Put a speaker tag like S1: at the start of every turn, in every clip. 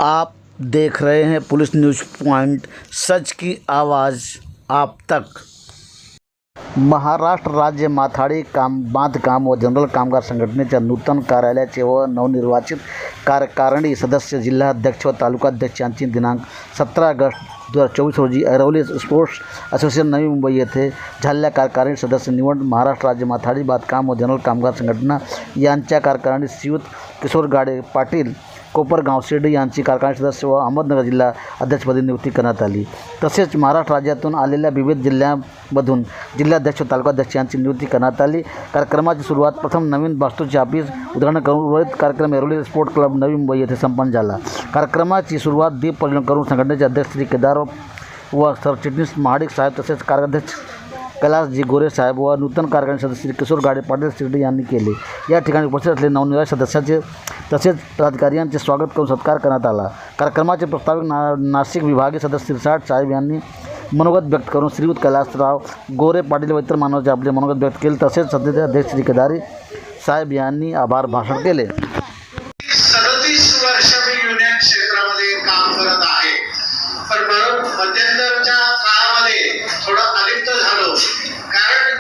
S1: आप देख रहे हैं पुलिस न्यूज़ पॉइंट, सच की आवाज़ आप तक। महाराष्ट्र राज्य माथाडी बांधकाम व जनरल कामगार संघटनेच्या नूतन कार्यालयाचे व नवनिर्वाचित कार्यकारिणी सदस्य, जिल्हाध्यक्ष व तालुकाध्यक्ष यांची दिनांक 17 ऑगस्ट 2024 रोजी ऐरोली स्पोर्ट्स असोसिएशन नवी मुंबई येथे झालेल्या कार्यकारिणी सदस्य निवड महाराष्ट्र राज्य माथाडी बांधकाम व जनरल कामगार संघटना यांच्या कार्यकारिणीत श्रीयुत किशोर गाडे पाटील कोपरगाव शिर्डी यांची कार्यकारिणी सदस्य व अहमदनगर जिल्हा अध्यक्षपदी नियुक्ती करण्यात आली। तसेच महाराष्ट्र राज्यातून आलेल्या विविध जिल्ह्यांमधून जिल्हाध्यक्ष व तालुकाध्यक्ष यांची नियुक्ती करण्यात आली। कार्यक्रमाची सुरुवात प्रथम नवीन वास्तूचे ऑफिस उद्घाटन करून उर्वरित कार्यक्रम ऐरोली स्पोर्ट क्लब नवी मुंबई येथे संपन्न झाला। कार्यक्रमाची सुरुवात दीप प्रज्वलन करून संघटनेचे अध्यक्ष श्री केदार व सरचिटणीस महाडिक साहेब तसेच कार्याध्यक्ष कैलासजी गोरे साहेब व नूतन कार्यकारिणी सदस्य श्री किशोर गाडे पाटील शिर्डी यांनी केले। या ठिकाणी उपस्थित असलेले नवनिर्वाचित सदस्याचे तसेच पदाधिकारी यांचे स्वागत करून सत्कार करण्यात आला। कार्यक्रमाचे प्रस्तावित नाशिक विभागीय सदस्य श्रीसाठ साहेब यांनी मनोगत व्यक्त करून श्रीयुत कैलासराव गोरे पाटील व इतर मान्यवरांचे आपले मनोगत व्यक्त केले। तसेच सदस्य अध्यक्ष श्री केदारी साहेब यांनी आभार भाषण केले।
S2: 37 वर्ष मी युनियन क्षेत्रामध्ये काम करत आहे, पण मध्यंतरच्या काळामध्ये थोडं अलिप्त झालो। कारण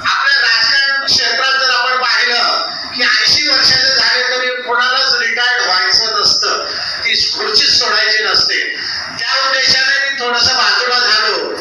S2: आपल्या राजकारण क्षेत्रात जर आपण पाहिलं की 80 वर्षाचे झाले तरी कोणालाच रिटायर्ड व्हायचं नसतं, ती खुर्ची सोडायची नसते। त्या उद्देशाने मी थोडंसं बाजूला झालो।